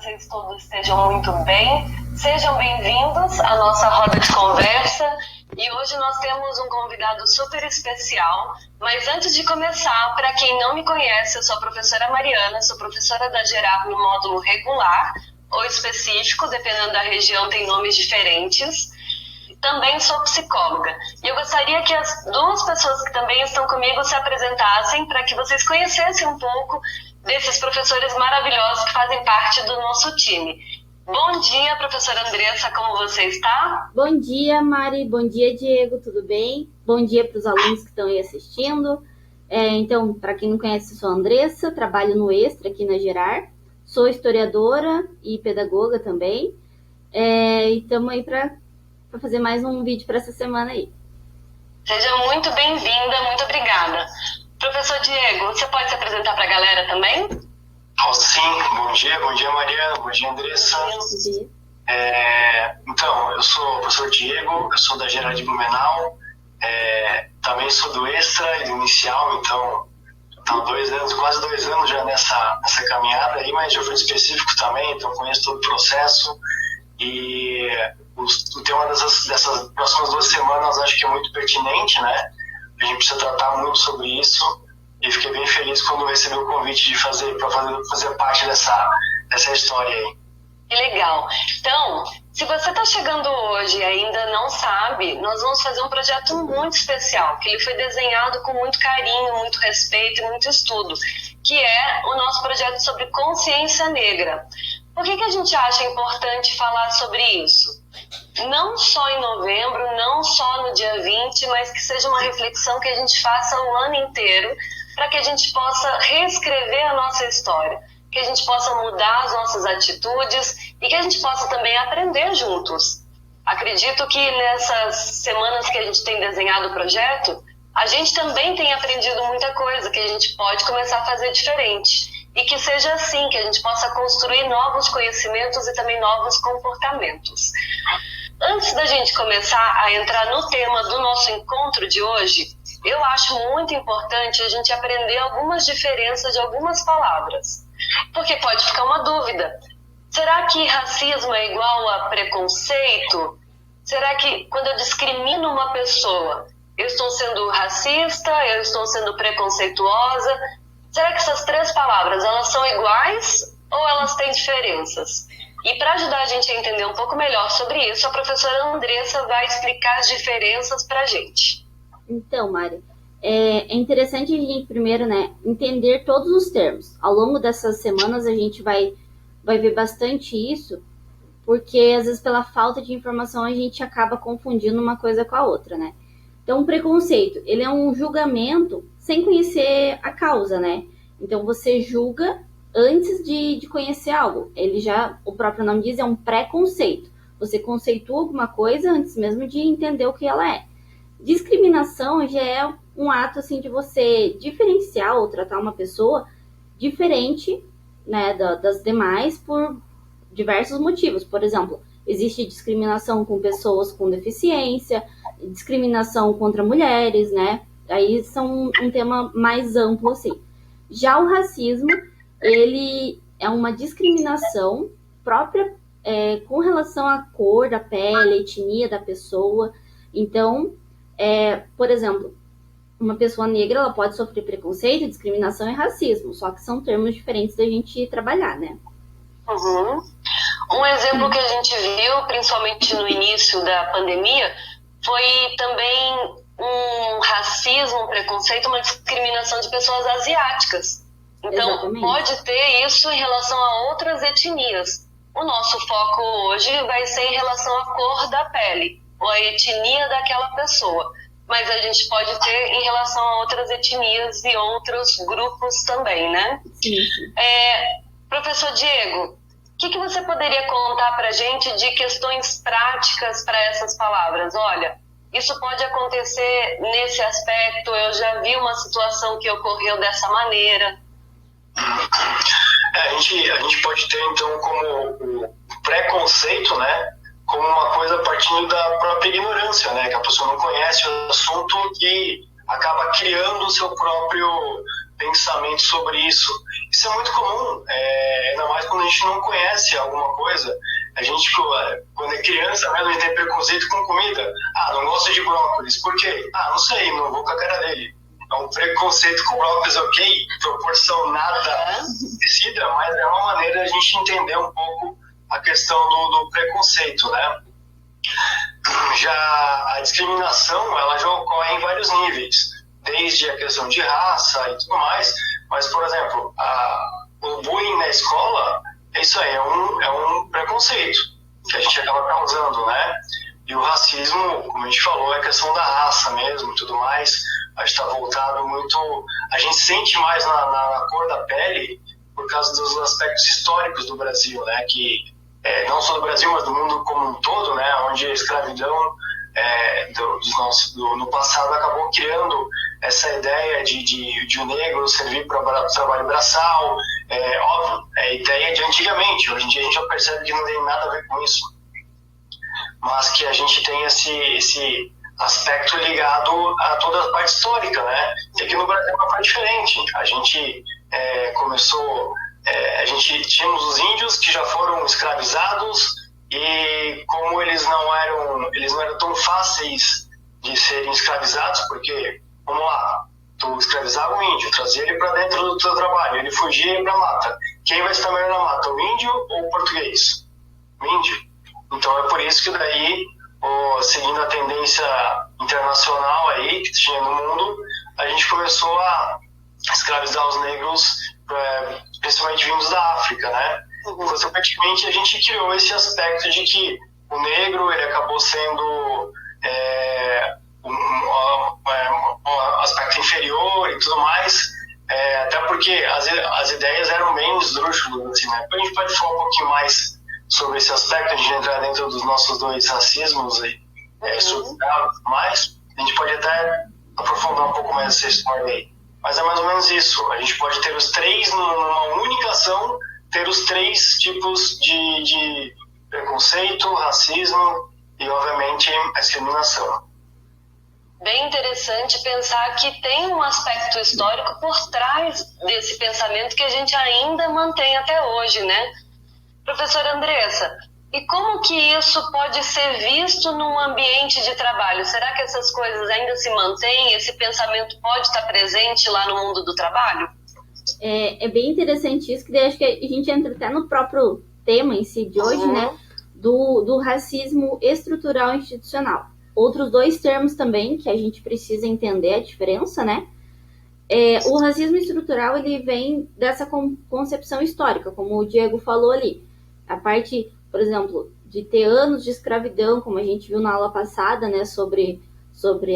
vocês todos estejam muito bem. Sejam bem-vindos à nossa roda de conversa. E hoje nós temos um convidado super especial. Mas antes de começar, para quem não me conhece, eu sou a professora Mariana, sou professora da Gerar no módulo regular ou específico, dependendo da região, tem nomes diferentes. Também sou psicóloga. E eu gostaria que as duas pessoas que também estão comigo se apresentassem para que vocês conhecessem um pouco desses professores maravilhosos que fazem parte do nosso time. Bom dia, professora Andressa, como você está? Bom dia, Mari. Bom dia, Diego. Tudo bem? Bom dia para os alunos que estão aí assistindo. Então, para quem não conhece, eu sou a Andressa, trabalho no Extra aqui na Gerar. Sou historiadora e pedagoga também. E estamos aí para fazer mais um vídeo para essa semana aí. Seja muito bem-vinda, muito obrigada. Professor Diego, você pode se apresentar para a galera também? Sim, bom dia Mariana, bom dia Andressa. Bom dia. Então, eu sou o professor Diego, eu sou da Gerar de Blumenau, também sou do Extra e do Inicial, então estou quase 2 anos já nessa caminhada aí, mas eu fui específico também, então conheço todo o processo. E o tema dessas próximas 2 semanas acho que é muito pertinente, né? A gente precisa tratar muito sobre isso e fiquei bem feliz quando recebi o convite de fazer parte dessa história aí. Que legal. Então, se você está chegando hoje e ainda não sabe, nós vamos fazer um projeto muito especial, que ele foi desenhado com muito carinho, muito respeito e muito estudo, que é o nosso projeto sobre consciência negra. Por que a gente acha importante falar sobre isso? Não só em novembro, não só no dia 20, mas que seja uma reflexão que a gente faça o ano inteiro para que a gente possa reescrever a nossa história, que a gente possa mudar as nossas atitudes e que a gente possa também aprender juntos. Acredito que nessas semanas que a gente tem desenhado o projeto, a gente também tem aprendido muita coisa que a gente pode começar a fazer diferente. E que seja assim, que a gente possa construir novos conhecimentos e também novos comportamentos. Antes da gente começar a entrar no tema do nosso encontro de hoje, eu acho muito importante a gente aprender algumas diferenças de algumas palavras. Porque pode ficar uma dúvida. Será que racismo é igual a preconceito? Será que quando eu discrimino uma pessoa, eu estou sendo racista, eu estou sendo preconceituosa? Será que essas 3 palavras, elas são iguais ou elas têm diferenças? E para ajudar a gente a entender um pouco melhor sobre isso, a professora Andressa vai explicar as diferenças para a gente. Então, Mari, é interessante a gente primeiro, né, entender todos os termos. Ao longo dessas semanas a gente vai ver bastante isso, porque às vezes pela falta de informação a gente acaba confundindo uma coisa com a outra, né? Então, o preconceito, ele é um julgamento sem conhecer a causa, né? Então, você julga antes de conhecer algo. O próprio nome diz, é um preconceito. Você conceitua alguma coisa antes mesmo de entender o que ela é. Discriminação já é um ato, assim, de você diferenciar ou tratar uma pessoa diferente, né, das demais por diversos motivos. Por exemplo, existe discriminação com pessoas com deficiência, discriminação contra mulheres, né? Aí são um tema mais amplo, assim. Já o racismo, ele é uma discriminação própria com relação à cor da pele, etnia da pessoa. Então, por exemplo, uma pessoa negra, ela pode sofrer preconceito, discriminação e racismo, só que são termos diferentes da gente trabalhar, né? Uhum. Um exemplo que a gente viu, principalmente no início da pandemia, foi também um racismo, um preconceito, uma discriminação de pessoas asiáticas. Então, exatamente, pode ter isso em relação a outras etnias. O nosso foco hoje vai ser em relação à cor da pele, ou a etnia daquela pessoa. Mas a gente pode ter em relação a outras etnias e outros grupos também, né? Sim, sim. Professor Diego, o que você poderia contar para a gente de questões práticas para essas palavras? Olha, isso pode acontecer nesse aspecto, eu já vi uma situação que ocorreu dessa maneira. A gente pode ter, então, como o preconceito, né, como uma coisa partindo da própria ignorância, né, que a pessoa não conhece o assunto e acaba criando o seu próprio pensamento sobre isso. Isso é muito comum, ainda mais quando a gente não conhece alguma coisa. A gente, quando é criança, mesmo, a gente tem preconceito com comida. Não gosto de brócolis. Por quê? Não sei, não vou com a cara dele. É um preconceito com brócolis, ok, proporção nada parecida, mas é uma maneira de a gente entender um pouco a questão do preconceito, né? Já a discriminação, ela já ocorre em vários níveis, desde a questão de raça e tudo mais, mas, por exemplo, o bullying na escola, isso aí é um preconceito que a gente acaba causando, né? E o racismo, como a gente falou, é a questão da raça mesmo e tudo mais. A gente está voltado muito... A gente sente mais na cor da pele por causa dos aspectos históricos do Brasil, né? Que não só do Brasil, mas do mundo como um todo, né? Onde a escravidão no passado acabou criando essa ideia de o negro servir para trabalho braçal. Óbvio, é ideia de antigamente. Hoje em dia a gente já percebe que não tem nada a ver com isso. Mas que a gente tem esse aspecto ligado a toda a parte histórica, né? E aqui no Brasil é uma parte diferente. A gente tínhamos os índios que já foram escravizados e como eles não eram tão fáceis de serem escravizados, porque, vamos lá, tu escravizava o índio, trazia ele para dentro do teu trabalho, ele fugia e ia para a mata. Quem vai estar melhor na mata, o índio ou o português? O índio. Então é por isso que daí, seguindo a tendência internacional aí que tinha no mundo, a gente começou a escravizar os negros, principalmente vindos da África, né? Consequentemente, a gente criou esse aspecto de que o negro ele acabou sendo um aspecto inferior e tudo mais, até porque as ideias eram bem esdrúxulas, assim, né? A gente pode falar um pouquinho mais sobre esse aspecto, a gente entrar dentro dos nossos dois racismos estruturados, mas a gente pode até aprofundar um pouco mais essa história aí. Mas é mais ou menos isso, a gente pode ter os três numa única ação, ter os três tipos de preconceito, racismo e, obviamente, a discriminação. Bem interessante pensar que tem um aspecto histórico por trás desse pensamento que a gente ainda mantém até hoje, né? Professora Andressa, e como que isso pode ser visto num ambiente de trabalho? Será que essas coisas ainda se mantêm? Esse pensamento pode estar presente lá no mundo do trabalho? É bem interessante isso, que daí acho que a gente entra até no próprio tema em si de hoje, né? Do racismo estrutural e institucional. Outros dois termos também que a gente precisa entender a diferença, né? O racismo estrutural, ele vem dessa concepção histórica, como o Diego falou ali. A parte, por exemplo, de ter anos de escravidão, como a gente viu na aula passada, né? Sobre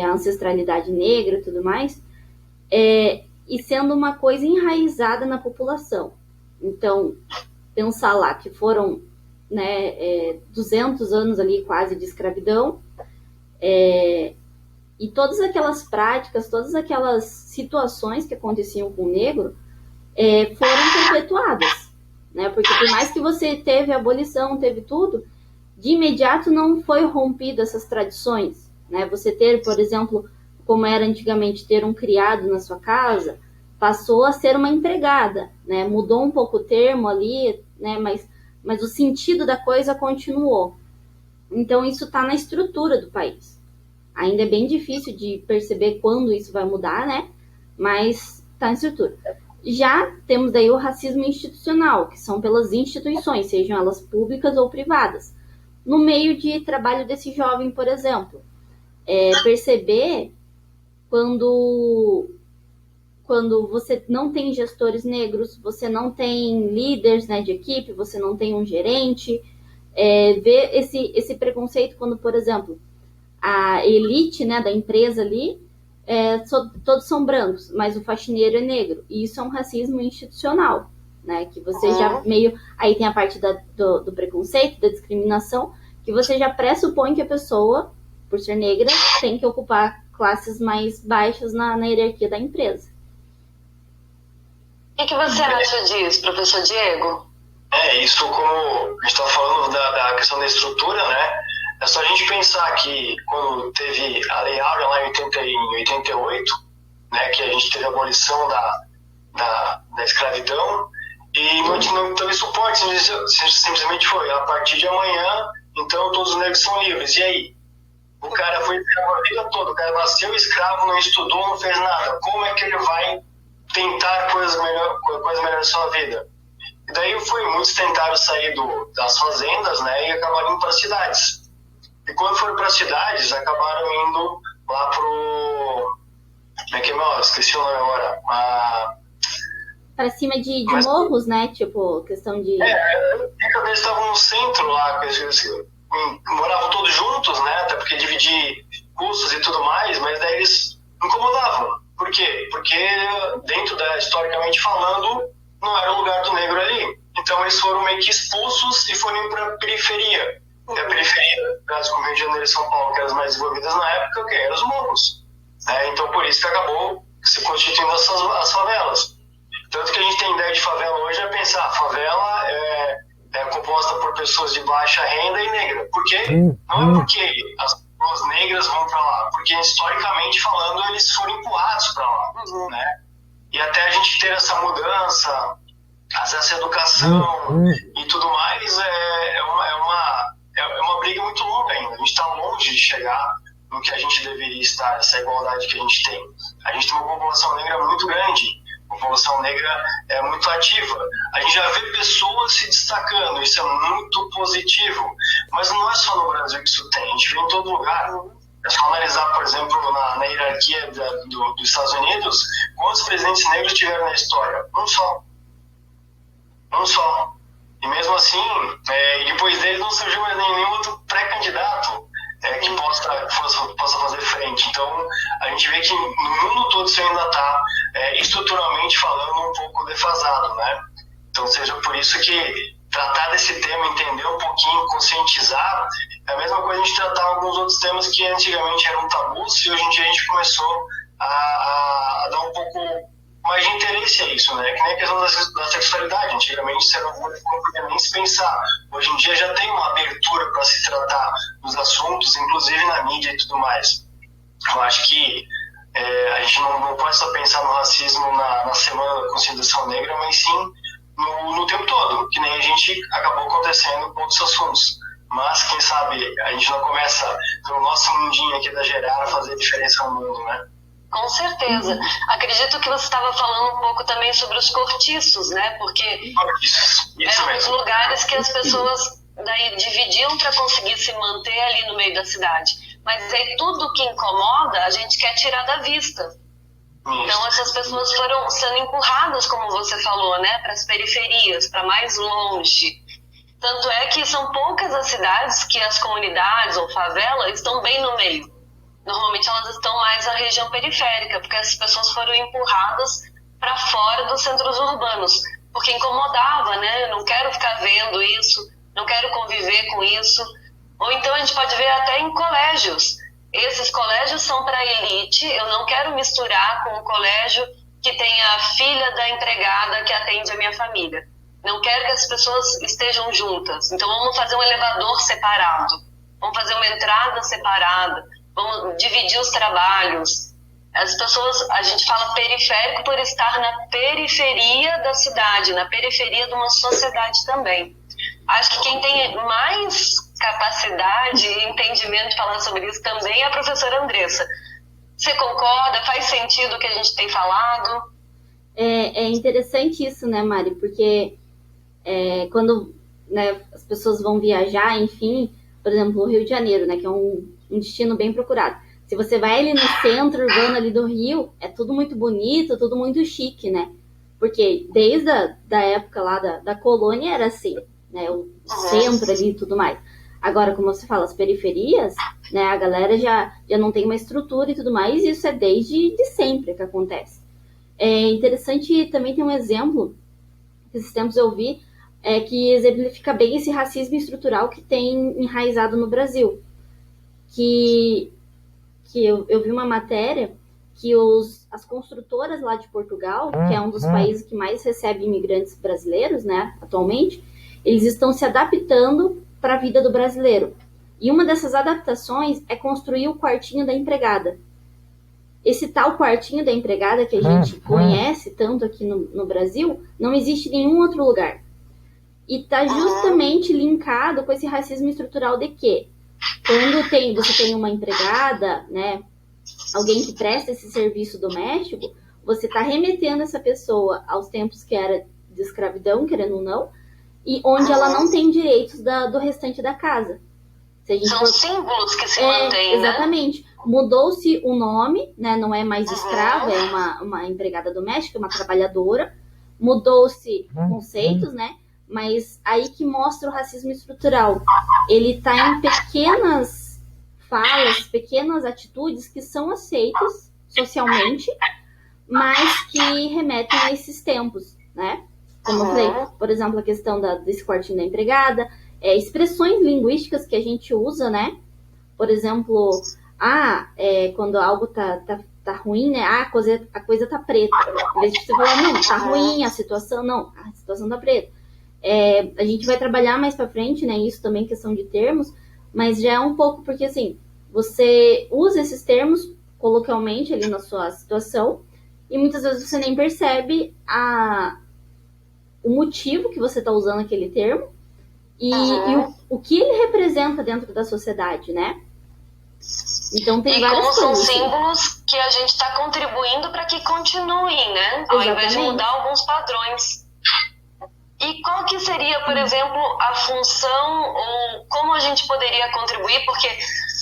a ancestralidade negra e tudo mais. E sendo uma coisa enraizada na população. Então, pensar lá que foram 200 anos ali quase de escravidão, e todas aquelas práticas, todas aquelas situações que aconteciam com o negro foram perpetuadas, né? Porque por mais que você teve a abolição, teve tudo, de imediato não foi rompido essas tradições, né? Você ter, por exemplo, como era antigamente ter um criado na sua casa, passou a ser uma empregada, né? Mudou um pouco o termo ali, né? Mas o sentido da coisa continuou. Então, isso está na estrutura do país. Ainda é bem difícil de perceber quando isso vai mudar, né? Mas está na estrutura. Já temos daí o racismo institucional, que são pelas instituições, sejam elas públicas ou privadas. No meio de trabalho desse jovem, por exemplo, perceber quando você não tem gestores negros, você não tem líderes, né, de equipe, você não tem um gerente, ver esse preconceito quando, por exemplo, a elite, né, da empresa ali, todos são brancos, mas o faxineiro é negro. E isso é um racismo institucional, né, que você já meio... Aí tem a parte do preconceito, da discriminação, que você já pressupõe que a pessoa, por ser negra, tem que ocupar classes mais baixas na hierarquia da empresa. O que você acha disso, professor Diego? Isso como a gente está falando da questão da estrutura, né? É só a gente pensar que quando teve a Lei Áurea lá em 88, né, que a gente teve a abolição da escravidão, e não teve suporte, simplesmente foi, a partir de amanhã, então todos os negros são livres. E aí? O cara foi escravo a vida toda, o cara nasceu escravo, não estudou, não fez nada. Como é que ele vai tentar coisas melhores na sua vida? E daí muitos tentaram sair das fazendas, né, e acabaram indo para as cidades. E quando foram para as cidades, acabaram indo lá pro... Como é que é? Esqueci o nome agora. Para cima de morros, né? Tipo, questão de... Eles estavam no centro lá, moravam todos juntos, né? Até porque dividir custos e tudo mais, mas daí eles incomodavam. Por quê? Porque historicamente falando, não era o lugar do negro ali. Então eles foram meio que expulsos e foram para a periferia. E a periferia, no caso como Rio de Janeiro e São Paulo, que eram as mais desenvolvidas na época, que eram os morros. Então por isso que acabou se constituindo as favelas. Tanto que a gente tem ideia de favela hoje é pensar, favela é composta por pessoas de baixa renda e negra. Por quê? Não é porque as pessoas negras vão para lá, porque historicamente falando eles foram empurrados para lá, né? E até a gente ter essa mudança, acesso à educação e tudo mais, é uma briga muito longa ainda. A gente está longe de chegar no que a gente deveria estar, essa igualdade que a gente tem. A gente tem uma população negra muito grande, a população negra é muito ativa. A gente já vê pessoas se destacando, isso é muito positivo. Mas não é só no Brasil que isso tem, a gente vê em todo lugar. É só analisar, por exemplo, na hierarquia dos Estados Unidos, quantos presidentes negros tiveram na história? Um só. E mesmo assim, depois dele não surgiu mais nenhum outro pré-candidato que possa fazer frente. Então, a gente vê que no mundo todo isso ainda está, estruturalmente falando, um pouco defasado, né? Então, seja por isso que tratar desse tema, entender um pouquinho, conscientizar, é a mesma coisa a gente tratar alguns outros temas que antigamente eram tabus e hoje em dia a gente começou a dar um pouco mais de interesse a isso, né? Que nem a questão da sexualidade. Antigamente você não podia nem se pensar. Hoje em dia já tem uma abertura para se tratar dos assuntos, inclusive na mídia e tudo mais. Eu acho que a gente não pode só pensar no racismo na Semana da Conscientização Negra, mas sim no tempo todo, que nem a gente acabou acontecendo com outros assuntos. Mas, quem sabe, a gente não começa, no nosso mundinho aqui da Gerar, a fazer diferença no mundo, né? Com certeza. Acredito que você estava falando um pouco também sobre os cortiços, né? Porque eram os lugares que as pessoas daí dividiam para conseguir se manter ali no meio da cidade. Mas aí tudo que incomoda, a gente quer tirar da vista. Então essas pessoas foram sendo empurradas, como você falou, né? Para as periferias, para mais longe. Tanto é que são poucas as cidades que as comunidades ou favelas estão bem no meio. Normalmente elas estão mais na região periférica, porque as pessoas foram empurradas para fora dos centros urbanos, porque incomodava, né? Eu não quero ficar vendo isso, não quero conviver com isso. Ou então a gente pode ver até em colégios. Esses colégios são para elite, eu não quero misturar com o colégio que tem a filha da empregada que atende a minha família. Não quero que as pessoas estejam juntas. Então vamos fazer um elevador separado, vamos fazer uma entrada separada, vamos dividir os trabalhos. As pessoas, a gente fala periférico por estar na periferia da cidade, na periferia de uma sociedade também. Acho que quem tem mais capacidade e entendimento de falar sobre isso também é a professora Andressa. Você concorda? Faz sentido o que a gente tem falado? É interessante isso, né, Mari? Porque quando, né, as pessoas vão viajar, enfim, por exemplo, o Rio de Janeiro, né, que é um destino bem procurado. Se você vai ali no centro urbano ali do Rio, é tudo muito bonito, tudo muito chique, né? Porque desde da época lá da colônia era assim, né? O centro ali e tudo mais. Agora, como você fala, as periferias, né? A galera já não tem uma estrutura e tudo mais, e isso é desde sempre que acontece. É interessante também ter um exemplo, que esses tempos eu vi, que exemplifica bem esse racismo estrutural que tem enraizado no Brasil. Que eu vi uma matéria que as construtoras lá de Portugal, que é um dos países que mais recebe imigrantes brasileiros, né, atualmente, eles estão se adaptando para a vida do brasileiro. E uma dessas adaptações é construir o quartinho da empregada. esse tal quartinho da empregada que a gente conhece tanto aqui no Brasil, não existe em nenhum outro lugar. E está justamente linkado com esse racismo estrutural de que quando você tem uma empregada, né, alguém que presta esse serviço doméstico, você está remetendo essa pessoa aos tempos que era de escravidão, querendo ou não, e onde ela não tem direitos do restante da casa. São símbolos que se mantêm, exatamente. Né? Mudou-se o nome, né? Não é mais escrava, é uma empregada doméstica, uma trabalhadora. Mudou-se conceitos, né? Mas aí que mostra o racismo estrutural. Ele está em pequenas falas, pequenas atitudes que são aceitas socialmente, mas que remetem a esses tempos, né? Como eu falei, por exemplo, a questão desse quartinho da empregada, expressões linguísticas que a gente usa, né? Por exemplo, quando algo tá ruim, né? A coisa tá preta. Em vez de você falar, não, tá ruim a situação tá preta. A gente vai trabalhar mais pra frente, né? Isso também é questão de termos, mas já é um pouco porque, assim, você usa esses termos coloquialmente ali na sua situação e muitas vezes você nem percebe o motivo que você tá usando aquele termo e o que ele representa dentro da sociedade, né? Então tem várias coisas. E como são símbolos que a gente está contribuindo para que continuem, né? Ao invés de mudar alguns padrões. E qual que seria, por exemplo, a função ou como a gente poderia contribuir? Porque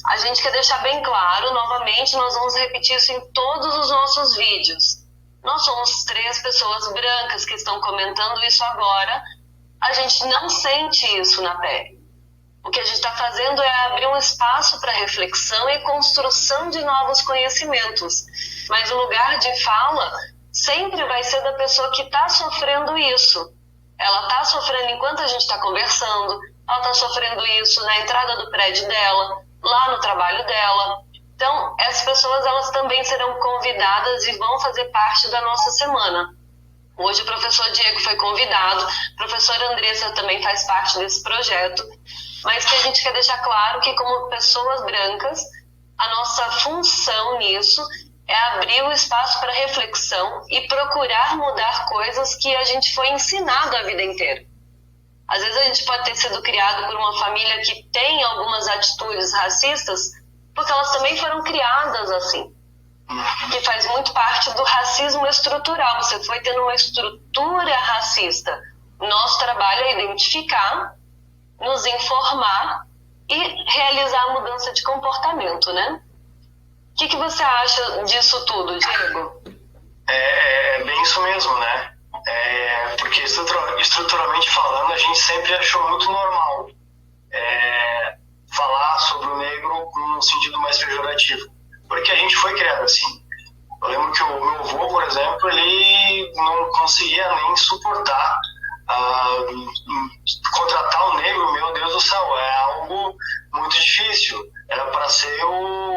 a gente quer deixar bem claro, novamente, nós vamos repetir isso em todos os nossos vídeos. Nós somos 3 pessoas brancas que estão comentando isso agora. A gente não sente isso na pele. O que a gente está fazendo é abrir um espaço para reflexão e construção de novos conhecimentos. Mas o lugar de fala sempre vai ser da pessoa que está sofrendo isso. Ela está sofrendo enquanto a gente está conversando, ela está sofrendo isso na entrada do prédio dela, lá no trabalho dela. Então, essas pessoas elas também serão convidadas e vão fazer parte da nossa semana. Hoje o professor Diego foi convidado, a professora Andressa também faz parte desse projeto, mas que a gente quer deixar claro que como pessoas brancas, a nossa função nisso é abrir o espaço para reflexão e procurar mudar coisas que a gente foi ensinado a vida inteira. Às vezes a gente pode ter sido criado por uma família que tem algumas atitudes racistas, porque elas também foram criadas assim. Que faz muito parte do racismo estrutural. Você foi tendo uma estrutura racista. Nosso trabalho é identificar, nos informar e realizar a mudança de comportamento, né? O que você acha disso tudo, Diego? É bem isso mesmo, né? Porque estruturalmente falando, a gente sempre achou muito normal falar sobre o negro com um sentido mais pejorativo. Porque a gente foi criado assim. Eu lembro que o meu avô, por exemplo, ele não conseguia nem suportar contratar um negro, meu Deus do céu, é algo muito difícil. Era para ser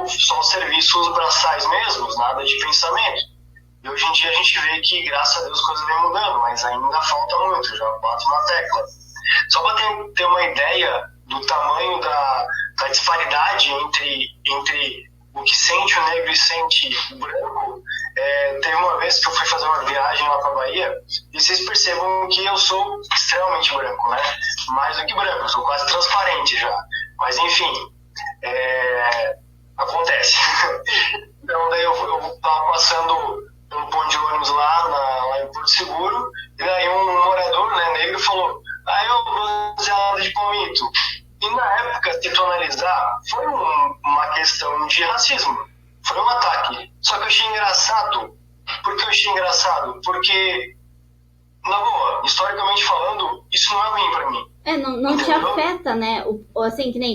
só os serviços braçais mesmos, nada de pensamento. E hoje em dia a gente vê que, graças a Deus, as coisas vêm mudando, mas ainda falta muito, já bato na tecla. Só para ter uma ideia do tamanho da disparidade entre o que sente o negro e sente o branco, teve uma vez que eu fui fazer uma viagem lá para Bahia, e vocês percebam que eu sou extremamente branco, né? Mais do que branco, eu sou quase transparente já. Mas enfim, acontece. Então daí eu tava passando pelo ponto de ônibus lá em Porto Seguro, e daí um morador, né, negro falou: eu bronzeado de palmito. E na época, se tu analisar, foi uma questão de racismo. Foi um ataque. Só que eu achei engraçado. Por que eu achei engraçado? Porque, na boa, historicamente falando, isso não é ruim pra mim. Não te afeta, né? Assim, que nem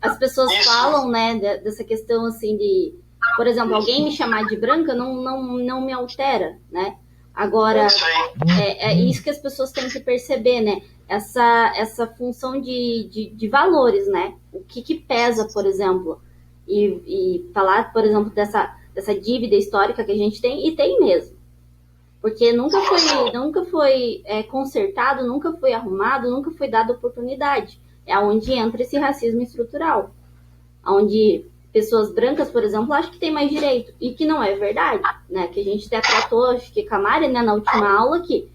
as pessoas falam, né, dessa questão, assim, de... Por exemplo, alguém me chamar de branca não me altera, né? Agora, é isso que as pessoas têm que perceber, né? Essa função de valores, né? O que pesa, por exemplo, e falar, por exemplo, dessa dívida histórica que a gente tem, e tem mesmo. Porque nunca foi consertado, nunca foi arrumado, nunca foi dada oportunidade. É onde entra esse racismo estrutural. Onde pessoas brancas, por exemplo, acham que tem mais direito, e que não é verdade, né? Que a gente até tratou, acho que com a Mari, né, na última aula, que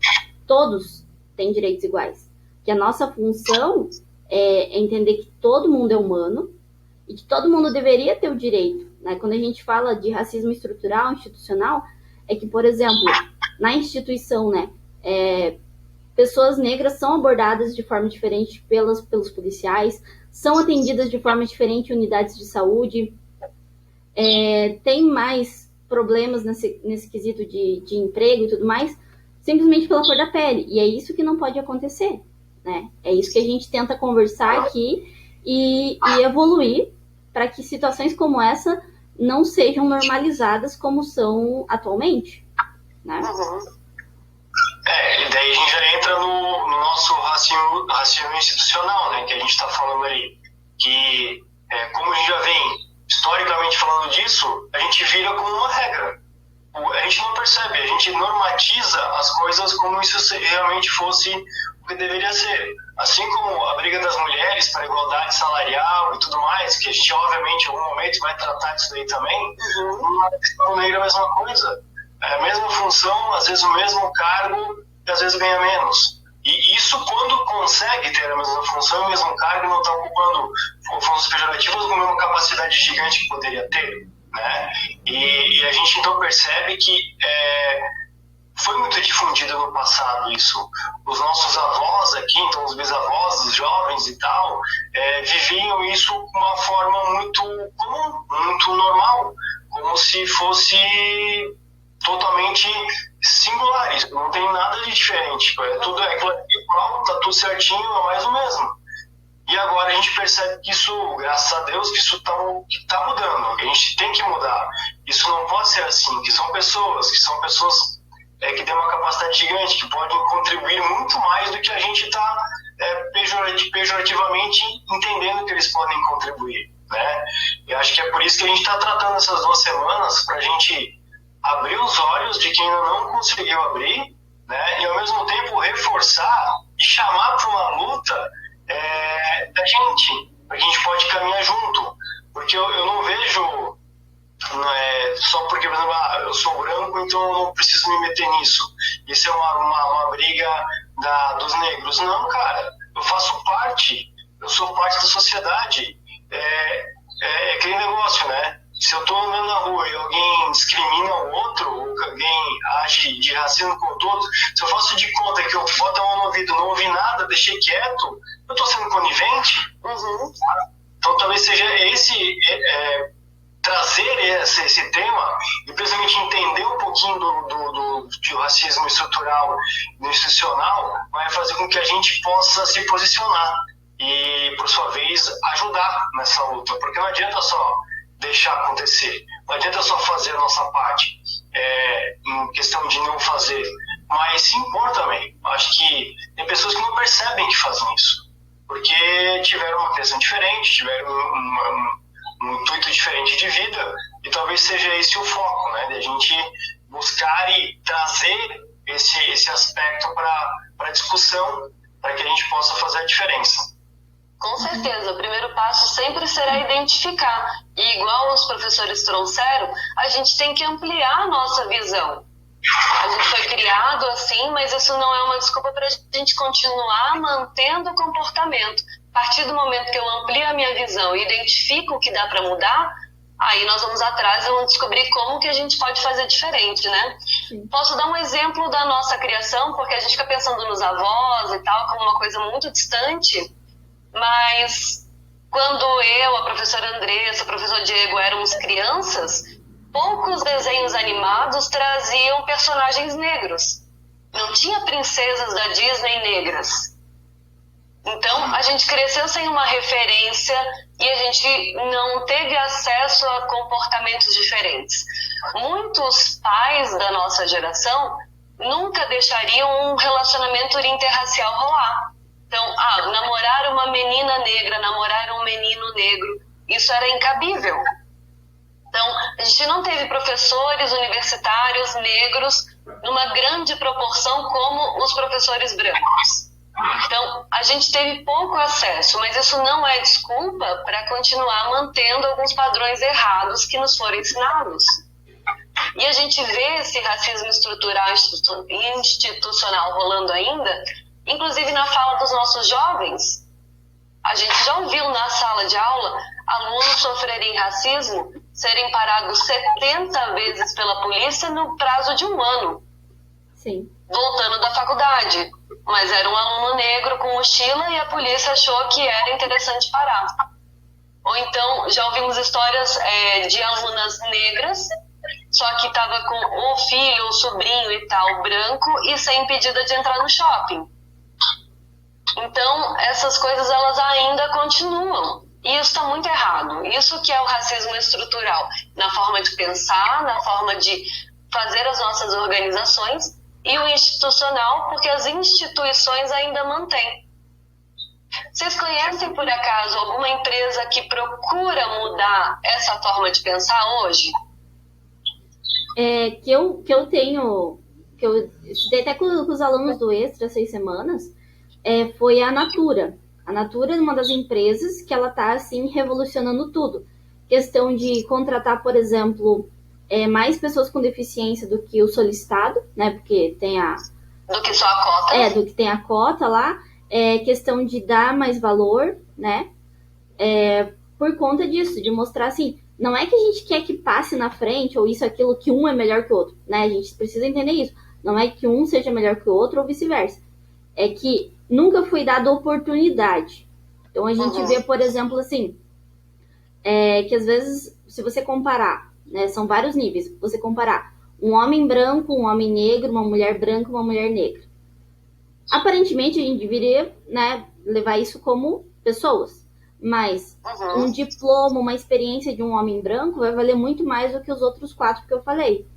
todos têm direitos iguais. Que a nossa função é entender que todo mundo é humano e que todo mundo deveria ter o direito, né? Quando a gente fala de racismo estrutural, institucional, é que, por exemplo, na instituição, né, pessoas negras são abordadas de forma diferente pelos policiais, são atendidas de forma diferente em unidades de saúde, tem mais problemas nesse quesito de emprego e tudo mais, simplesmente pela cor da pele. E é isso que não pode acontecer, né? É isso que a gente tenta conversar aqui e evoluir para que situações como essa não sejam normalizadas como são atualmente, né? E daí a gente já entra no nosso racismo institucional, né, que a gente está falando aí. Que, como a gente já vem historicamente falando disso, a gente vira como uma regra. A gente não percebe, a gente normatiza as coisas como se realmente fosse o que deveria ser. Assim como a briga das mulheres para a igualdade salarial e tudo mais, que a gente obviamente em algum momento vai tratar disso daí também, na questão negra é a mesma coisa. É a mesma função, às vezes o mesmo cargo, e às vezes ganha menos. E isso quando consegue ter a mesma função e o mesmo cargo, não está ocupando funções pejorativas com a mesma capacidade gigante que poderia ter, né? E a gente então percebe que foi muito difundido no passado isso. Os nossos avós aqui, então os bisavós, os jovens e tal, viviam isso com uma forma muito comum, muito normal, como se fosse totalmente singular. Isso não tem nada de diferente. Tudo é igual, tá tudo certinho, é mais o mesmo. E agora a gente percebe que isso, graças a Deus, que isso tá mudando. Que a gente tem que mudar. Isso não pode ser assim. Que são pessoas que têm uma capacidade gigante, que podem contribuir muito mais do que a gente está pejorativamente entendendo que eles podem contribuir, né? E acho que é por isso que a gente está tratando essas 2 semanas para a gente abrir os olhos de quem ainda não conseguiu abrir, né? E ao mesmo tempo reforçar e chamar para uma luta da gente, para que a gente pode caminhar junto, porque eu não vejo só porque, por exemplo, eu sou branco, então eu não preciso me meter nisso. Isso é uma briga dos negros. Não, cara, eu faço parte, eu sou parte da sociedade. É aquele negócio, né? Se eu estou andando na rua e alguém discrimina o outro, ou alguém age de racismo com o outro, se eu faço de conta que eu boto a mão no ouvido, não ouvi nada, deixei quieto, eu estou sendo conivente. Então talvez seja trazer esse tema e principalmente entender um pouquinho do racismo estrutural e institucional vai fazer com que a gente possa se posicionar e, por sua vez, ajudar nessa luta, porque não adianta só deixar acontecer, não adianta só fazer a nossa parte em questão de não fazer, mas se impor também. Acho que tem pessoas que não percebem que fazem isso, porque tiveram uma criação diferente, tiveram um intuito diferente de vida, e talvez seja esse o foco, né, de a gente buscar e trazer esse aspecto para a discussão, para que a gente possa fazer a diferença. Com certeza, o primeiro passo sempre será identificar. E igual os professores trouxeram, a gente tem que ampliar a nossa visão. A gente foi criado assim, mas isso não é uma desculpa para a gente continuar mantendo o comportamento. A partir do momento que eu amplio a minha visão e identifico o que dá para mudar, aí nós vamos atrás e vamos descobrir como que a gente pode fazer diferente, né? Sim. Posso dar um exemplo da nossa criação, porque a gente fica pensando nos avós e tal, como uma coisa muito distante, mas quando eu, a professora Andressa, o professor Diego éramos crianças, poucos desenhos animados traziam personagens negros. Não tinha princesas da Disney negras. Então, a gente cresceu sem uma referência e a gente não teve acesso a comportamentos diferentes. Muitos pais da nossa geração nunca deixariam um relacionamento interracial rolar. Então, namorar uma menina negra, namorar um menino negro, isso era incabível. Então, a gente não teve professores universitários negros numa grande proporção como os professores brancos. Então, a gente teve pouco acesso, mas isso não é desculpa para continuar mantendo alguns padrões errados que nos foram ensinados. E a gente vê esse racismo estrutural institucional rolando ainda, inclusive na fala dos nossos jovens. A gente já ouviu na sala de aula alunos sofrerem racismo, serem parados 70 vezes pela polícia no prazo de 1 ano. Sim. Voltando da faculdade. Mas era um aluno negro com mochila e a polícia achou que era interessante parar. Ou então, já ouvimos histórias de alunas negras, só que estava com o filho, o sobrinho e tal, branco, e sem impedida de entrar no shopping. Então, essas coisas elas ainda continuam. E isso está muito errado. Isso que é o racismo estrutural, na forma de pensar, na forma de fazer as nossas organizações, e o institucional, porque as instituições ainda mantêm. Vocês conhecem, por acaso, alguma empresa que procura mudar essa forma de pensar hoje? Que eu tenho, que eu estudei até com os alunos do Extra 6 semanas, foi a Natura. A Natura é uma das empresas que ela está assim, revolucionando tudo. Questão de contratar, por exemplo, mais pessoas com deficiência do que o solicitado, né? Porque tem do que só a cota. Do que tem a cota lá. Questão de dar mais valor, né? Por conta disso, de mostrar assim, não é que a gente quer que passe na frente ou isso, aquilo, que um é melhor que o outro, né? A gente precisa entender isso. Não é que um seja melhor que o outro ou vice-versa. É que nunca foi dada oportunidade. Então a gente vê, por exemplo, assim, que às vezes, se você comparar, né, são vários níveis, você comparar um homem branco, um homem negro, uma mulher branca, uma mulher negra. Aparentemente a gente deveria, né, levar isso como pessoas, mas um diploma, uma experiência de um homem branco vai valer muito mais do que os outros 4 que eu falei,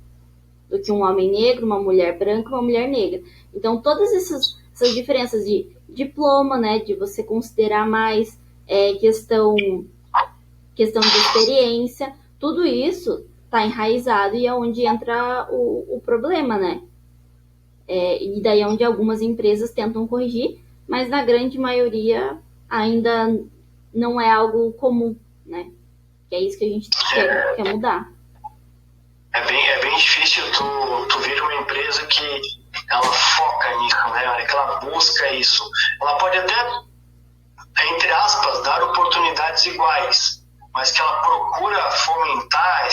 do que um homem negro, uma mulher branca, uma mulher negra. Então todas essas diferenças de diploma, né, de você considerar mais questão de experiência, tudo isso está enraizado e é onde entra o problema, né? E daí é onde algumas empresas tentam corrigir, mas na grande maioria ainda não é algo comum, né? Que é isso que a gente quer mudar. É bem difícil tu ver uma empresa que ela foca nisso, né? Que ela busca isso. Ela pode até, entre aspas, dar oportunidades iguais, mas que ela procura fomentar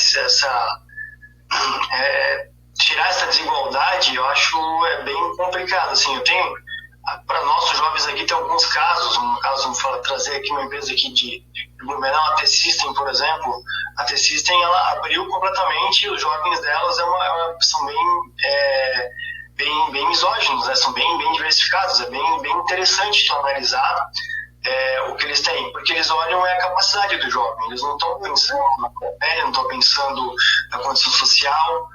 tirar essa desigualdade, eu acho bem complicado. Assim, eu tenho, para nossos jovens aqui, tem alguns casos. Um caso, vou trazer aqui uma empresa aqui de Blumenau, a T-System, por exemplo. A T-System, ela abriu completamente, os jovens delas são bem misóginos, né? São bem diversificados. É bem interessante tu analisar o que eles têm, porque eles olham a capacidade do jovem, eles não estão pensando na pele, não estão pensando na condição social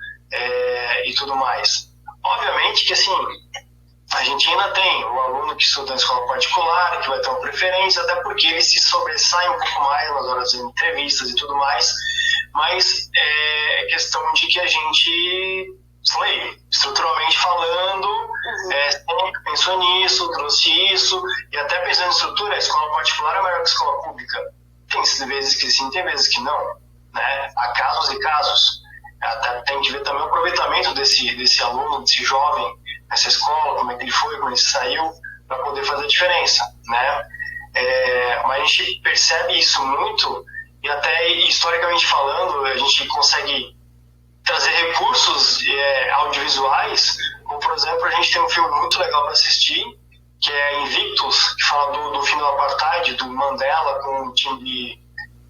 e tudo mais. Obviamente que, assim, a gente ainda tem o aluno que estuda na escola particular, que vai ter uma preferência, até porque ele se sobressai um pouco mais nas horas de entrevistas e tudo mais, mas é questão de que a gente, estruturalmente falando, sempre pensou nisso, trouxe isso, e até pensando em estrutura, a escola particular é melhor que a escola pública. Tem vezes que sim, tem vezes que não, né? Há casos e casos. Até tem que ver também o aproveitamento desse aluno, desse jovem, nessa escola, como é que ele foi, como ele saiu, para poder fazer a diferença, né? Mas a gente percebe isso muito, e até historicamente falando, a gente consegue trazer recursos audiovisuais, como, por exemplo, a gente tem um filme muito legal para assistir, que é Invictus, que fala do fim do apartheid, do Mandela com o time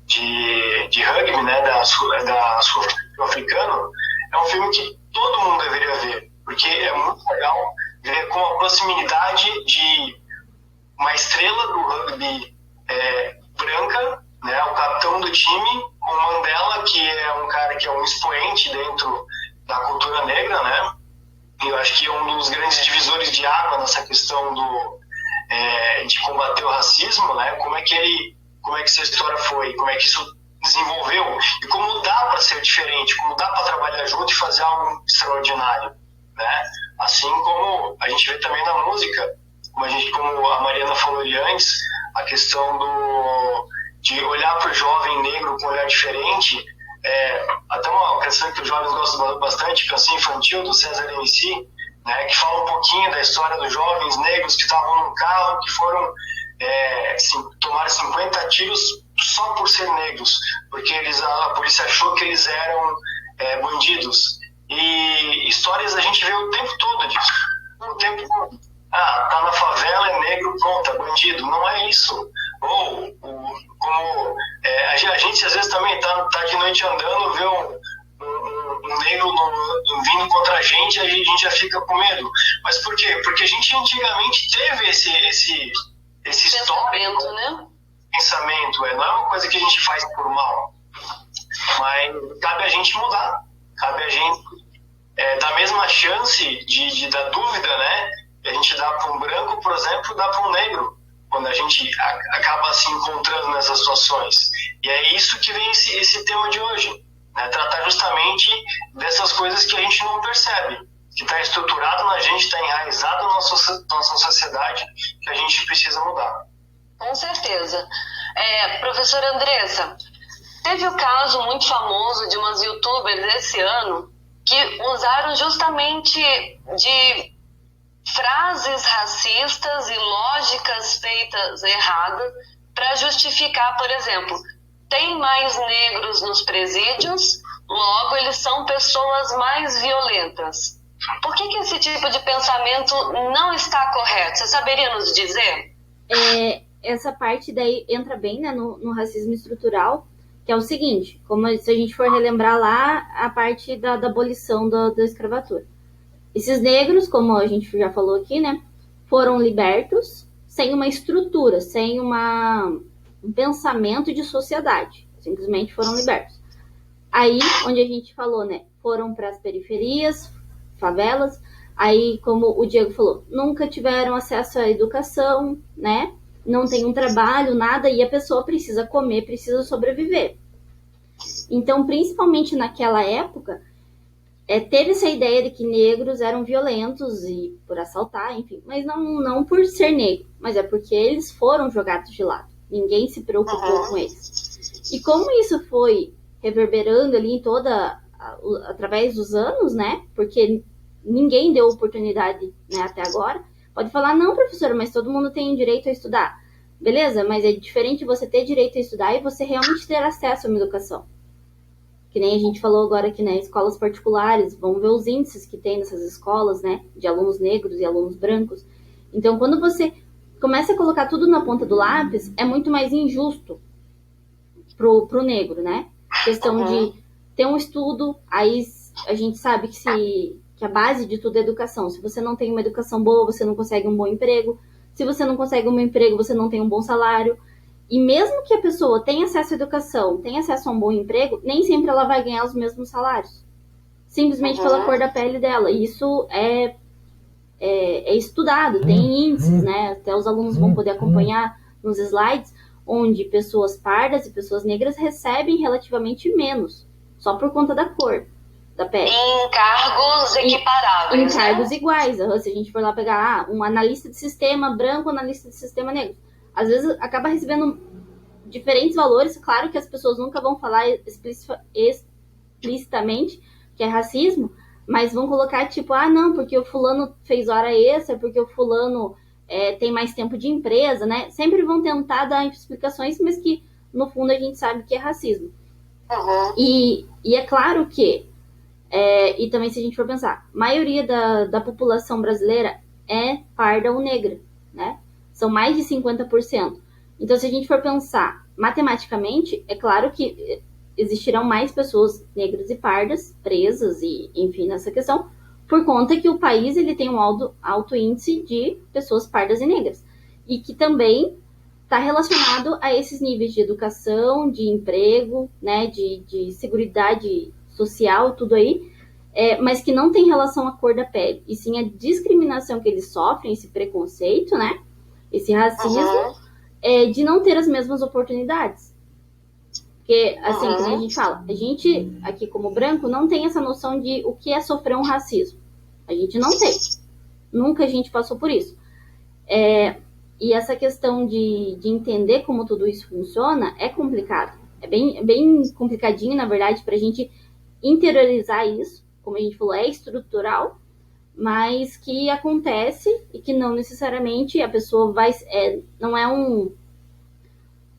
de rugby, né, da sul-africano. É um filme que todo mundo deveria ver, porque é muito legal ver com a proximidade de uma estrela do rugby branca, né, o capitão do time, com o Mandela, que é um cara que é um expoente dentro da cultura negra, né? E eu acho que é um dos grandes divisores de água nessa questão de combater o racismo, né? Como é que essa história foi, como é que isso desenvolveu e como dá para ser diferente, como dá para trabalhar junto e fazer algo extraordinário, né? Assim como a gente vê também na música, como a Mariana falou ali antes, a questão de olhar para o jovem negro com um olhar diferente, até uma canção que os jovens gostam bastante, canção infantil do César MC, né, que fala um pouquinho da história dos jovens negros que estavam num carro, que foram tomaram 50 tiros só por ser negros, porque a polícia achou que eles eram bandidos. E histórias a gente vê o tempo todo disso. O tempo todo. Tá na favela, é negro, pronto, é bandido. Não é isso. Ou, como a gente às vezes também tá de noite andando, vê um negro vindo contra a gente já fica com medo. Mas por quê? Porque a gente antigamente teve esse pensamento, né? Pensamento, não é uma coisa que a gente faz por mal, mas cabe a gente mudar, cabe a gente dar a mesma chance da dúvida, né? A gente dá para um branco, por exemplo, dá para um negro, quando a gente acaba se encontrando nessas situações. E é isso que vem esse tema de hoje, né? Tratar justamente dessas coisas que a gente não percebe, que está estruturado na gente, está enraizado na nossa sociedade, que a gente precisa mudar. Com certeza. Professora Andressa, teve o caso muito famoso de umas youtubers esse ano que usaram justamente de frases racistas e lógicas feitas erradas para justificar, por exemplo, tem mais negros nos presídios, logo eles são pessoas mais violentas. Por que esse tipo de pensamento não está correto? Você saberia nos dizer? Essa parte daí entra bem, né, no racismo estrutural, que é o seguinte, como se a gente for relembrar lá a parte da abolição da escravatura. Esses negros, como a gente já falou aqui, né, foram libertos sem uma estrutura, sem um pensamento de sociedade. Simplesmente foram libertos. Aí, onde a gente falou, né, foram para as periferias, favelas, aí, como o Diego falou, nunca tiveram acesso à educação, né, não tem um trabalho, nada, e a pessoa precisa comer, precisa sobreviver. Então, principalmente naquela época, teve essa ideia de que negros eram violentos e por assaltar, enfim, mas não por ser negro, mas é porque eles foram jogados de lado. Ninguém se preocupou com eles. E como isso foi reverberando ali em através dos anos, né? Porque ninguém deu oportunidade, né, até agora. Pode falar, não, professora, mas todo mundo tem direito a estudar. Beleza, mas é diferente você ter direito a estudar e você realmente ter acesso a uma educação. Que nem a gente falou agora aqui, né, escolas particulares, vamos ver os índices que tem nessas escolas, né, de alunos negros e alunos brancos. Então, quando você começa a colocar tudo na ponta do lápis, é muito mais injusto pro negro, né? Questão de ter um estudo, aí a gente sabe que a base de tudo é educação. Se você não tem uma educação boa, você não consegue um bom emprego. Se você não consegue um bom emprego, você não tem um bom salário. E mesmo que a pessoa tenha acesso à educação, tenha acesso a um bom emprego, nem sempre ela vai ganhar os mesmos salários. Simplesmente pela cor da pele dela. E isso é estudado, tem índices, né? Até os alunos vão poder acompanhar nos slides, onde pessoas pardas e pessoas negras recebem relativamente menos, só por conta da cor da pele. Em cargos equiparáveis. Em cargos iguais. Se a gente for lá pegar um analista de sistema branco, analista de sistema negro. Às vezes acaba recebendo diferentes valores. Claro que as pessoas nunca vão falar explicitamente que é racismo, mas vão colocar tipo, não, porque o fulano fez hora extra, porque o fulano tem mais tempo de empresa, né? Sempre vão tentar dar explicações, mas que no fundo a gente sabe que é racismo. E é claro que, e também se a gente for pensar, a maioria da população brasileira é parda ou negra, né? São mais de 50%. Então, se a gente for pensar matematicamente, é claro que existirão mais pessoas negras e pardas presas e, enfim, nessa questão, por conta que o país ele tem um alto índice de pessoas pardas e negras. E que também está relacionado a esses níveis de educação, de emprego, né, de seguridade social, tudo aí, mas que não tem relação à cor da pele, e sim a discriminação que eles sofrem, esse preconceito, né, esse racismo, de não ter as mesmas oportunidades. Porque, assim, como a gente fala, a gente, aqui como branco, não tem essa noção de o que é sofrer um racismo. A gente não tem. Nunca a gente passou por isso. E essa questão de entender como tudo isso funciona é complicado. É bem complicadinho, na verdade, para a gente interiorizar isso. Como a gente falou, é estrutural, mas que acontece e que não necessariamente a pessoa vai... não é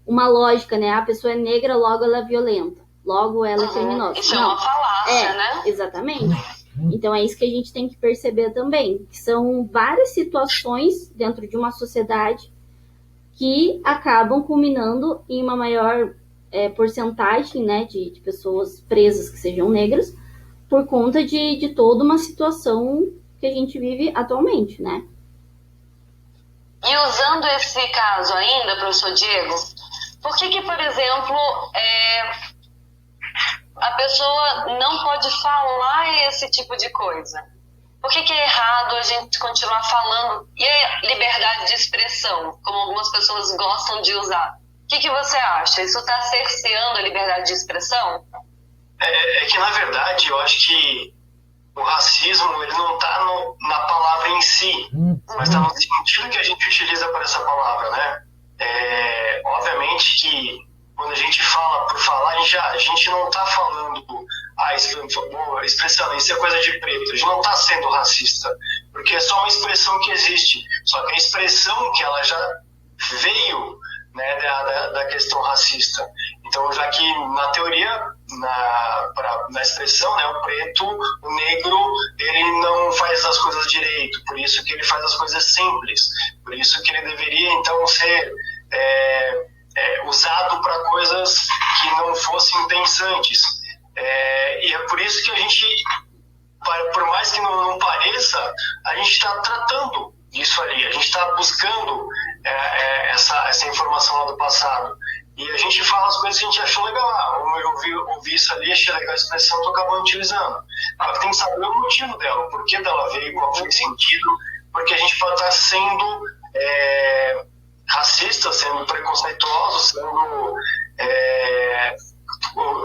uma lógica, né? A pessoa é negra, logo ela é violenta. Logo ela é criminosa. Isso não. É uma falácia, né? Exatamente. Então é isso que a gente tem que perceber também, que são várias situações dentro de uma sociedade que acabam culminando em uma maior porcentagem, né, de pessoas presas que sejam negras, por conta de toda uma situação que a gente vive atualmente, né? E usando esse caso ainda, professor Diego, por que, por exemplo, a pessoa não pode falar esse tipo de coisa? Por que é errado a gente continuar falando? E a liberdade de expressão, como algumas pessoas gostam de usar? O que você acha? Isso está cerceando a liberdade de expressão? É que, na verdade, eu acho que o racismo ele não está na palavra em si, mas está no sentido que a gente utiliza para essa palavra, né? Obviamente que quando a gente fala por falar, a gente não está falando expressão, isso é coisa de preto. A gente não está sendo racista, porque é só uma expressão que existe. Só que a expressão que ela já veio, né, da questão racista. Então, já que na teoria, na expressão, né, o preto, o negro, ele não faz as coisas direito, por isso que ele faz as coisas simples, por isso que ele deveria, então, ser usado para coisas que não fossem pensantes. E é por isso que a gente, por mais que não pareça, a gente está tratando disso ali, a gente está buscando essa informação lá do passado. E a gente fala as coisas que a gente achou legal. Eu ouvi isso ali, achei legal a expressão, estou acabando utilizando. Mas tem que saber o motivo dela, o porquê dela veio, qual foi o sentido, porque a gente pode estar sendo racista, sendo preconceituoso, sendo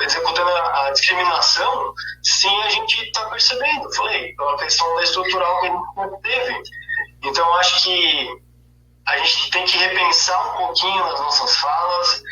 executando a discriminação, sem a gente estar percebendo. Falei, pela questão da estrutural que a gente teve. Então, acho que a gente tem que repensar um pouquinho nas nossas falas,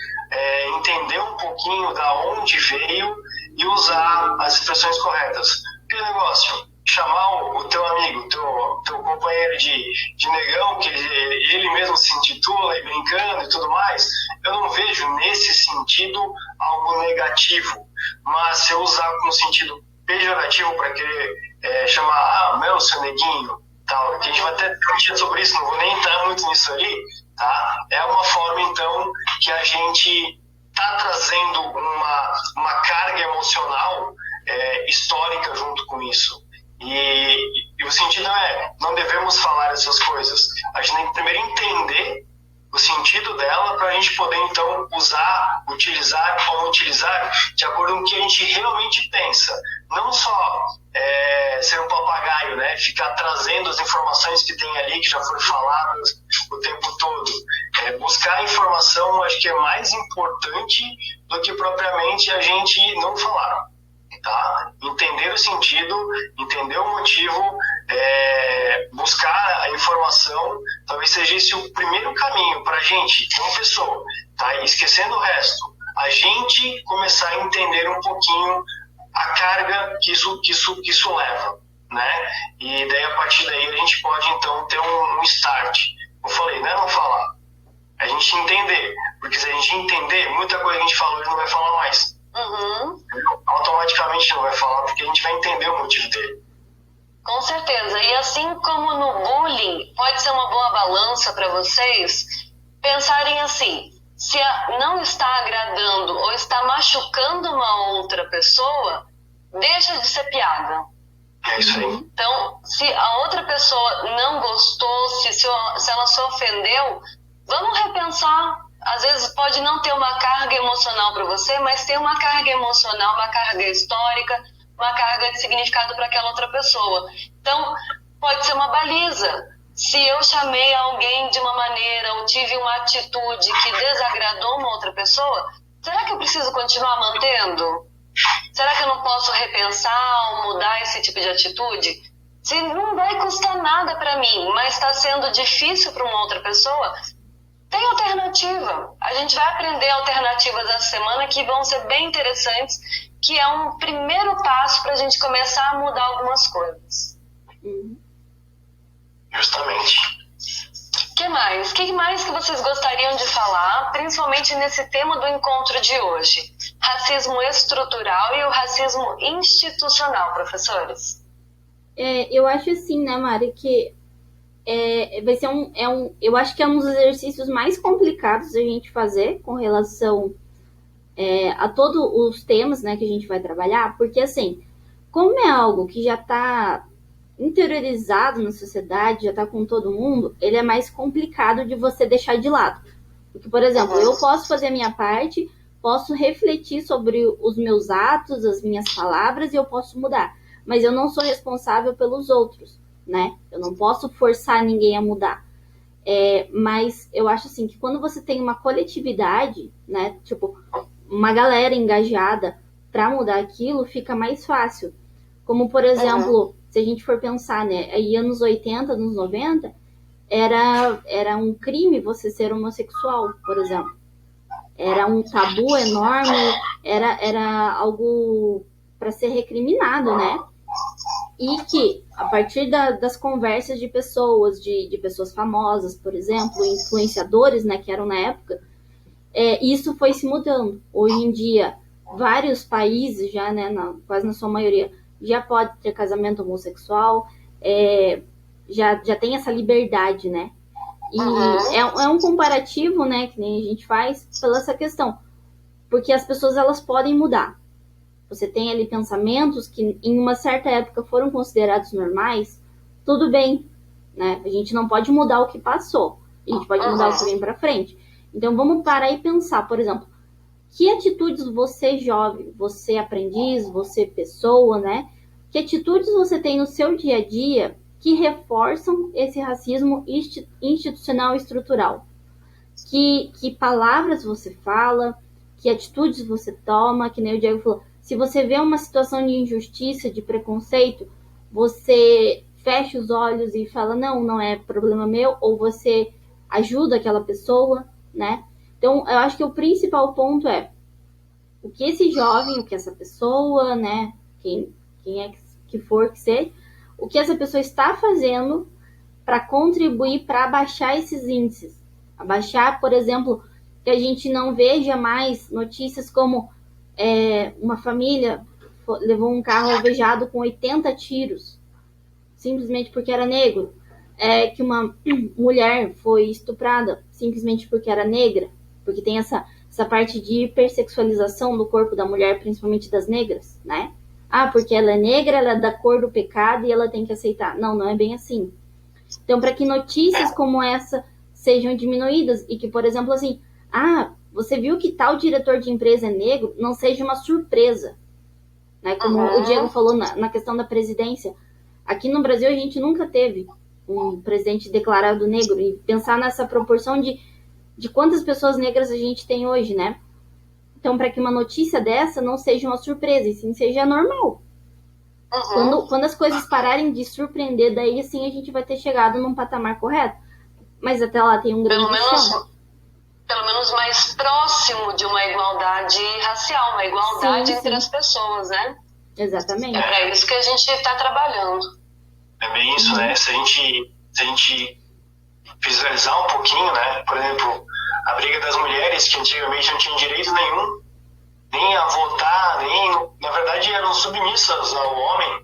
entender um pouquinho da onde veio e usar as expressões corretas. Que negócio? Chamar o teu amigo, teu companheiro de negão, que ele mesmo se intitula e brincando e tudo mais, eu não vejo nesse sentido algo negativo. Mas se eu usar com sentido pejorativo para querer chamar, meu, seu neguinho, tal, que a gente vai até discutir sobre isso, não vou nem entrar muito nisso ali, tá? É uma forma, então, que a gente está trazendo uma carga emocional histórica junto com isso. E o sentido não devemos falar essas coisas. A gente tem que primeiro entender o sentido dela para a gente poder, então, utilizar ou não utilizar de acordo com o que a gente realmente pensa. Não só ser um papagaio, né? Ficar trazendo as informações que tem ali, que já foram faladas o tempo todo. Buscar a informação, acho que é mais importante do que propriamente a gente não falar. Tá? Entender o sentido, entender o motivo, buscar a informação, talvez seja esse o primeiro caminho para a gente, uma pessoa, tá? Esquecendo o resto, a gente começar a entender um pouquinho a carga que isso leva, né? E daí, a partir daí, a gente pode, então, ter um start. Eu falei, não é não falar, a gente entender, porque se a gente entender, muita coisa que a gente falou, ele não vai falar mais. Automaticamente não vai falar, porque a gente vai entender o motivo dele. Com certeza. E assim como no bullying, pode ser uma boa balança para vocês pensarem assim: se não está agradando ou está machucando uma outra pessoa, deixa de ser piada. É isso aí. Então, se a outra pessoa não gostou, se ela se ofendeu, vamos repensar. Às vezes pode não ter uma carga emocional para você, mas tem uma carga emocional, uma carga histórica, uma carga de significado para aquela outra pessoa. Então, pode ser uma baliza. Se eu chamei alguém de uma maneira ou tive uma atitude que desagradou uma outra pessoa, será que eu preciso continuar mantendo? Será que eu não posso repensar ou mudar esse tipo de atitude? Se não vai custar nada para mim, mas está sendo difícil para uma outra pessoa, tem alternativa. A gente vai aprender alternativas essa semana que vão ser bem interessantes, que é um primeiro passo para a gente começar a mudar algumas coisas. Justamente. O que mais? O que mais que vocês gostariam de falar, principalmente nesse tema do encontro de hoje? Racismo estrutural e o racismo institucional, professores. Eu acho assim, né, Mari, que vai ser eu acho que é um dos exercícios mais complicados a gente fazer com relação a todos os temas, né, que a gente vai trabalhar, porque assim, como é algo que já está interiorizado na sociedade, já está com todo mundo, ele é mais complicado de você deixar de lado. Porque, por exemplo, eu posso fazer a minha parte, posso refletir sobre os meus atos, as minhas palavras, e eu posso mudar. Mas eu não sou responsável pelos outros, né? Eu não posso forçar ninguém a mudar. Mas eu acho assim, que quando você tem uma coletividade, né? Tipo, uma galera engajada para mudar aquilo, fica mais fácil. Como, por exemplo, se a gente for pensar, né? Aí anos 80, anos 90, era um crime você ser homossexual, por exemplo. Era um tabu enorme, era algo para ser recriminado, né? E que, a partir das conversas de pessoas, de pessoas famosas, por exemplo, influenciadores, né, que eram na época, isso foi se mudando. Hoje em dia, vários países já, né, quase na sua maioria, já pode ter casamento homossexual, já tem essa liberdade, né? E é um comparativo, né, que nem a gente faz, pela essa questão. Porque as pessoas, elas podem mudar. Você tem ali pensamentos que em uma certa época foram considerados normais, tudo bem, né? A gente não pode mudar o que passou, a gente pode mudar o que vem para frente. Então vamos parar e pensar, por exemplo, que atitudes você jovem, você aprendiz, você pessoa, né? Que atitudes você tem no seu dia a dia que reforçam esse racismo institucional e estrutural? Que palavras você fala, que atitudes você toma, que nem o Diego falou. Se você vê uma situação de injustiça, de preconceito, você fecha os olhos e fala, não é problema meu, ou você ajuda aquela pessoa, né? Então, eu acho que o principal ponto é o que esse jovem, o que essa pessoa, né, quem é que for que seja, o que essa pessoa está fazendo para contribuir para abaixar esses índices. Abaixar, por exemplo, que a gente não veja mais notícias como uma família levou um carro alvejado com 80 tiros, simplesmente porque era negro. Que uma mulher foi estuprada simplesmente porque era negra, porque tem essa parte de hipersexualização do corpo da mulher, principalmente das negras, né? Porque ela é negra, ela é da cor do pecado e ela tem que aceitar. Não é bem assim. Então, para que notícias como essa sejam diminuídas e que, por exemplo, assim, você viu que tal diretor de empresa é negro, não seja uma surpresa, né? Como o Diego falou na questão da presidência. Aqui no Brasil a gente nunca teve um presidente declarado negro, e pensar nessa proporção de quantas pessoas negras a gente tem hoje, né? Então, para que uma notícia dessa não seja uma surpresa, e sim seja normal. Quando as coisas pararem de surpreender, daí sim a gente vai ter chegado num patamar correto. Mas até lá tem um grande chão. Pelo menos mais próximo de uma igualdade racial, uma igualdade entre as pessoas, né? Exatamente. É para isso que a gente está trabalhando. É bem isso, né? Se a gente visualizar um pouquinho, né? Por exemplo, a briga das mulheres, que antigamente não tinham direito nenhum, nem a votar, na verdade eram submissas ao homem,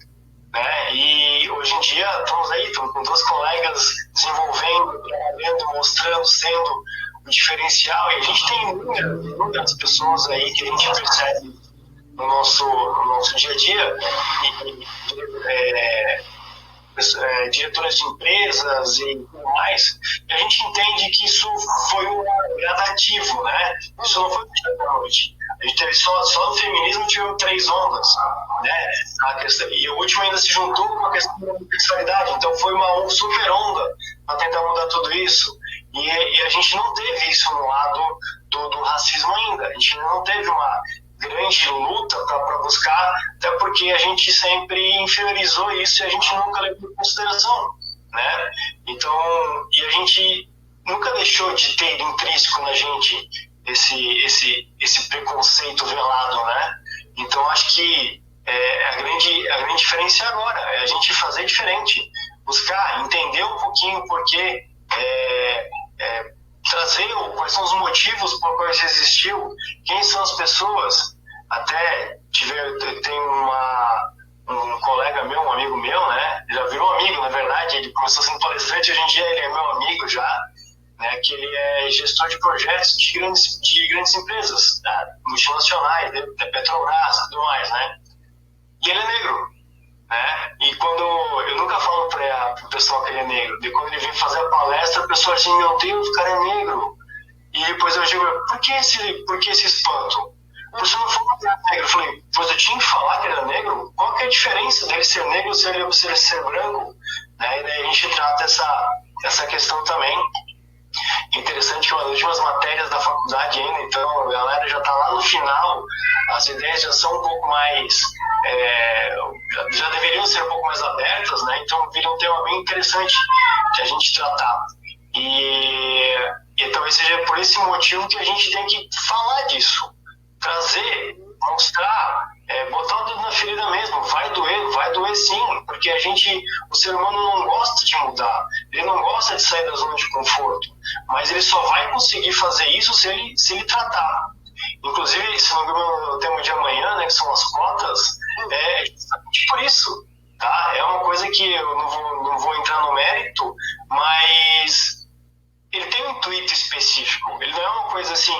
né? E hoje em dia estamos aí, estamos com duas colegas desenvolvendo, trabalhando, mostrando, sendo o diferencial, e a gente tem muitas pessoas aí que a gente percebe no nosso dia a dia, diretoras de empresas e tudo mais, e a gente entende que isso foi um gradativo, né? Isso não foi do dia para noite. A gente teve só no feminismo tivemos 3 ondas, né? E o último ainda se juntou com a questão da sexualidade, então foi uma super onda para tentar mudar tudo isso. E a gente não teve isso no lado do racismo ainda. A gente não teve grande luta para buscar, até porque a gente sempre inferiorizou isso e a gente nunca levou em consideração, né? Então, e a gente nunca deixou de ter intrínseco na gente esse preconceito velado, né? Então, acho que a grande diferença é agora, é a gente fazer diferente, buscar, entender um pouquinho por quê, trazer quais são os motivos por quais existiu, quem são as pessoas. Até tem um colega meu, um amigo meu, né? Já virou amigo, na verdade, ele começou sendo palestrante, hoje em dia ele é meu amigo já, né? Que ele é gestor de projetos de grandes empresas, tá? Multinacionais, da Petrobras e tudo mais, né? E ele é negro, né? E quando eu nunca falo para o pessoal que ele é negro, e quando ele vem fazer a palestra, o pessoal assim, meu Deus, o cara é negro. E depois eu digo, por que esse espanto? Você não falou que era negro. Eu falei, pois eu tinha que falar que ele era negro? Qual que é a diferença dele ser negro se ele ser branco? Né? E daí a gente trata essa questão também. Interessante que uma das últimas matérias da faculdade ainda, então a galera já está lá no final, as ideias já são um pouco mais, já deveriam ser um pouco mais abertas, né? Então vira um tema bem interessante de a gente tratar. E talvez seja por esse motivo que a gente tem que falar disso, trazer, mostrar, botar o dedo na ferida mesmo. Vai doer sim, porque o ser humano não gosta de mudar, ele não gosta de sair da zona de conforto, mas ele só vai conseguir fazer isso se ele tratar. Inclusive, se não me engano, o tema de amanhã, né, que são as cotas, é justamente por isso, tá? É uma coisa que eu não vou entrar no mérito, mas ele tem um intuito específico. Ele não é uma coisa assim,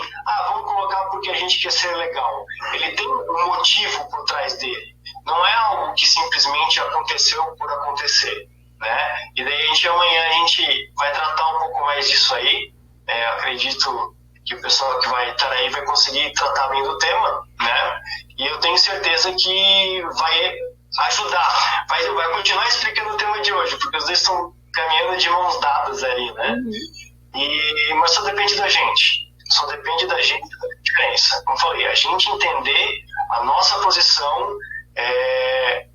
vamos colocar porque a gente quer ser legal. Ele tem um motivo por trás dele. Não é algo que simplesmente aconteceu por acontecer, né? E daí amanhã a gente vai tratar um pouco mais disso aí. Acredito que o pessoal que vai estar aí vai conseguir tratar bem do tema, né? E eu tenho certeza que vai ajudar, vai continuar explicando o tema de hoje, porque os dois estão caminhando de mãos dadas ali, né? Mas só depende da gente. Só depende da gente da diferença. Como eu falei, a gente entender a nossa posição.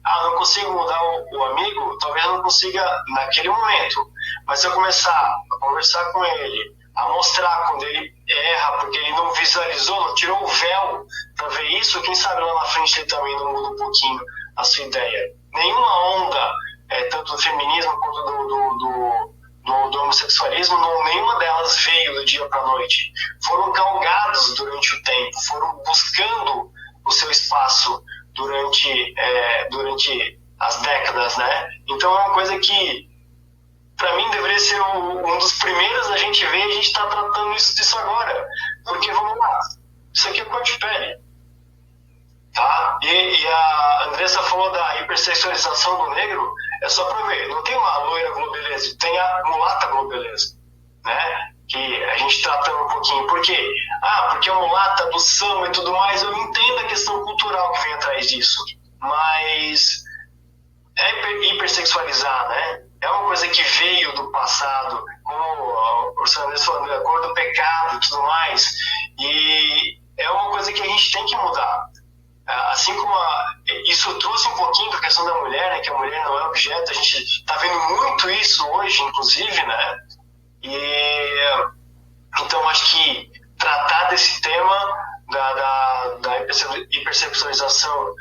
Não consigo mudar o amigo, talvez eu não consiga naquele momento. Mas se eu começar a conversar com ele, a mostrar quando ele erra, porque ele não visualizou, não tirou o véu para ver isso, quem sabe lá na frente ele também não muda um pouquinho a sua ideia. Nenhuma onda, tanto do feminismo quanto do homossexualismo, nenhuma delas veio do dia para a noite. Foram galgados durante o tempo, foram buscando o seu espaço durante as décadas, né? Então é uma coisa que, para mim, deveria ser um dos primeiros a gente ver, e a gente está tratando disso agora. Porque, vamos lá, isso aqui é cor de pele. Tá? E a Andressa falou da hipersexualização do negro, é só para ver, não tem uma loira globeleza, tem a mulata globeleza, né? Que a gente tratando um pouquinho. Por quê? Porque a mulata do samba e tudo mais, eu entendo a questão cultural que vem atrás disso, mas hipersexualizar, né? É uma coisa que veio do passado, como o Sandro falando, a cor do pecado e tudo mais, e é uma coisa que a gente tem que mudar. Assim como isso trouxe um pouquinho para a questão da mulher, né, que a mulher não é objeto, a gente está vendo muito isso hoje, inclusive, né? Então acho que tratar desse tema da hipersexualização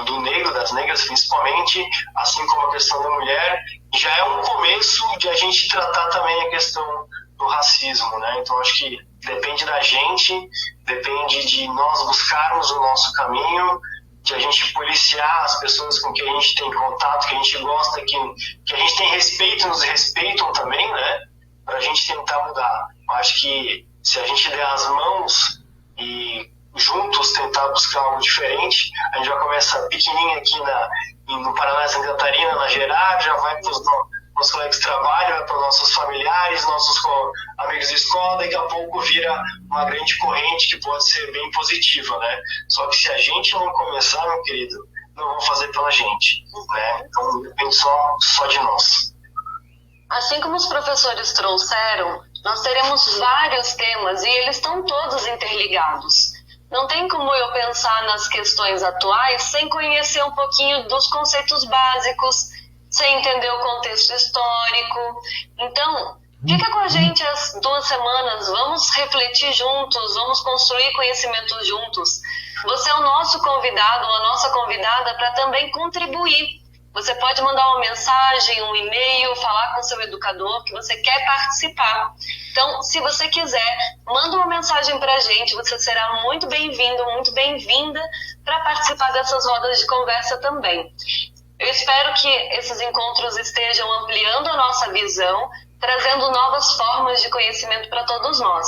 do negro, das negras principalmente, assim como a questão da mulher, já é um começo de a gente tratar também a questão do racismo, né? Então acho que depende da gente, depende de nós buscarmos o nosso caminho, de a gente policiar as pessoas com quem a gente tem contato, que a gente gosta, que a gente tem respeito, nos respeitam também, né? Para a gente tentar mudar. Eu acho que se a gente der as mãos e juntos tentar buscar algo diferente, a gente já começa pequenininho aqui no Paraná, Santa Catarina, na Gerard, já vai para os nossos colegas de trabalho, vai para os nossos familiares, nossos amigos de escola, daqui a pouco vira uma grande corrente que pode ser bem positiva, né? Só que se a gente não começar, meu querido, não vão fazer pela gente, né? Então depende só de nós. Assim como os professores trouxeram, nós teremos vários temas e eles estão todos interligados. Não tem como eu pensar nas questões atuais sem conhecer um pouquinho dos conceitos básicos, sem entender o contexto histórico. Então, fica com a gente as 2 semanas, vamos refletir juntos, vamos construir conhecimento juntos. Você é o nosso convidado ou a nossa convidada para também contribuir. Você pode mandar uma mensagem, um e-mail, falar com seu educador que você quer participar. Então, se você quiser, manda uma mensagem para a gente, você será muito bem-vindo, muito bem-vinda para participar dessas rodas de conversa também. Eu espero que esses encontros estejam ampliando a nossa visão, trazendo novas formas de conhecimento para todos nós,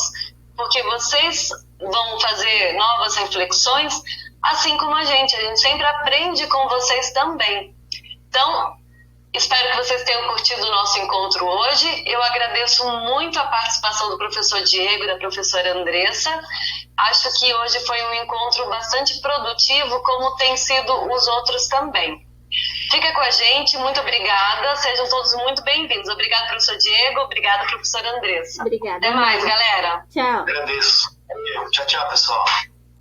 porque vocês vão fazer novas reflexões, assim como a gente sempre aprende com vocês também. Então, espero que vocês tenham curtido o nosso encontro hoje. Eu agradeço muito a participação do professor Diego e da professora Andressa. Acho que hoje foi um encontro bastante produtivo, como tem sido os outros também. Fica com a gente, muito obrigada, sejam todos muito bem-vindos. Obrigada, professor Diego, obrigada, professora Andressa. Obrigada. Até mais, galera. Tchau. Agradeço. Tchau, tchau, pessoal.